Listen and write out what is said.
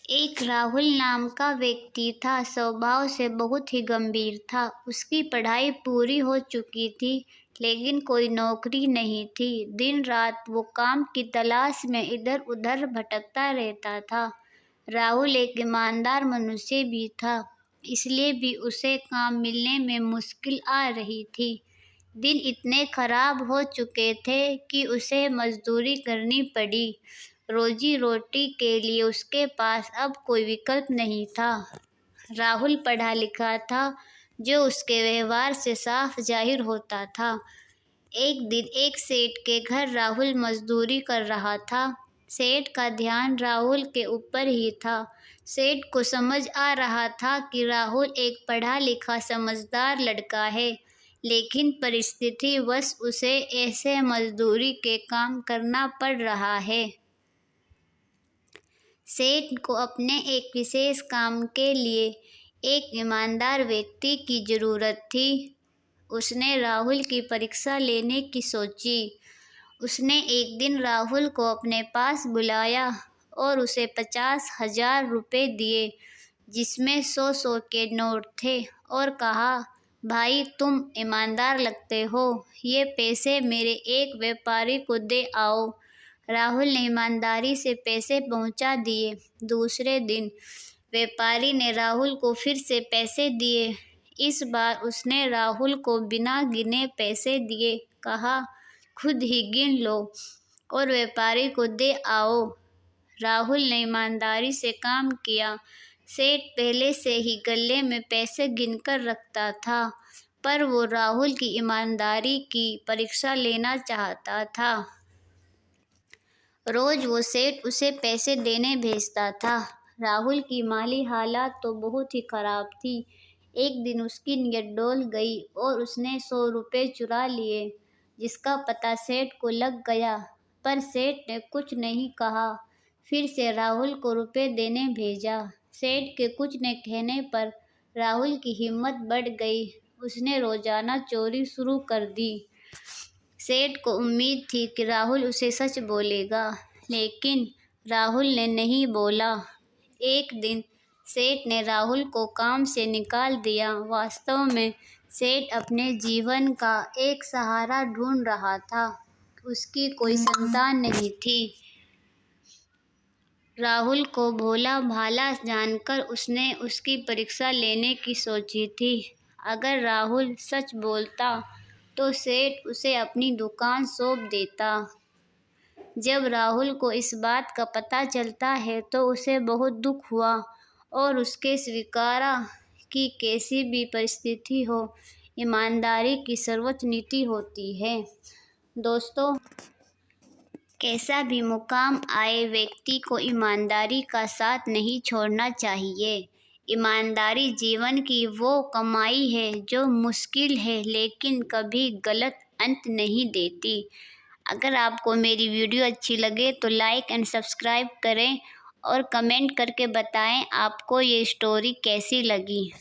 एक राहुल नाम का व्यक्ति था। स्वभाव से बहुत ही गंभीर था। उसकी पढ़ाई पूरी हो चुकी थी, लेकिन कोई नौकरी नहीं थी। दिन रात वो काम की तलाश में इधर उधर भटकता रहता था। राहुल एक ईमानदार मनुष्य भी था, इसलिए भी उसे काम मिलने में मुश्किल आ रही थी। दिन इतने खराब हो चुके थे कि उसे मजदूरी करनी पड़ी। रोजी रोटी के लिए उसके पास अब कोई विकल्प नहीं था। राहुल पढ़ा लिखा था, जो उसके व्यवहार से साफ जाहिर होता था। एक दिन एक सेठ के घर राहुल मजदूरी कर रहा था। सेठ का ध्यान राहुल के ऊपर ही था। सेठ को समझ आ रहा था कि राहुल एक पढ़ा लिखा समझदार लड़का है, लेकिन परिस्थितिवश उसे ऐसे मजदूरी के काम करना पड़ रहा है। सेठ को अपने एक विशेष काम के लिए एक ईमानदार व्यक्ति की ज़रूरत थी। उसने राहुल की परीक्षा लेने की सोची। उसने एक दिन राहुल को अपने पास बुलाया और उसे 50,000 रुपये दिए, जिसमें 100-100 के नोट थे, और कहा, भाई तुम ईमानदार लगते हो, ये पैसे मेरे एक व्यापारी को दे आओ। राहुल ने ईमानदारी से पैसे पहुंचा दिए। दूसरे दिन व्यापारी ने राहुल को फिर से पैसे दिए। इस बार उसने राहुल को बिना गिने पैसे दिए, कहा, खुद ही गिन लो और व्यापारी को दे आओ। राहुल ने ईमानदारी से काम किया। सेठ पहले से ही गले में पैसे गिनकर रखता था, पर वो राहुल की ईमानदारी की परीक्षा लेना चाहता था। रोज वो सेठ उसे पैसे देने भेजता था। राहुल की माली हालत तो बहुत ही खराब थी। एक दिन उसकी नीयत डोल गई और उसने 100 रुपये चुरा लिए, जिसका पता सेठ को लग गया, पर सेठ ने कुछ नहीं कहा। फिर से राहुल को रुपए देने भेजा। सेठ के कुछ न कहने पर राहुल की हिम्मत बढ़ गई। उसने रोजाना चोरी शुरू कर दी। सेठ को उम्मीद थी कि राहुल उसे सच बोलेगा, लेकिन राहुल ने नहीं बोला। एक दिन सेठ ने राहुल को काम से निकाल दिया। वास्तव में सेठ अपने जीवन का एक सहारा ढूंढ रहा था। उसकी कोई संतान नहीं थी। राहुल को भोला भाला जानकर उसने उसकी परीक्षा लेने की सोची थी। अगर राहुल सच बोलता तो सेठ उसे अपनी दुकान सौंप देता। जब राहुल को इस बात का पता चलता है तो उसे बहुत दुख हुआ और उसके स्वीकारा कि कैसी भी परिस्थिति हो, ईमानदारी की सर्वोच्च नीति होती है। दोस्तों, कैसा भी मुकाम आए, व्यक्ति को ईमानदारी का साथ नहीं छोड़ना चाहिए। ईमानदारी जीवन की वो कमाई है जो मुश्किल है, लेकिन कभी गलत अंत नहीं देती। अगर आपको मेरी वीडियो अच्छी लगे तो लाइक एंड सब्सक्राइब करें और कमेंट करके बताएं आपको ये स्टोरी कैसी लगी।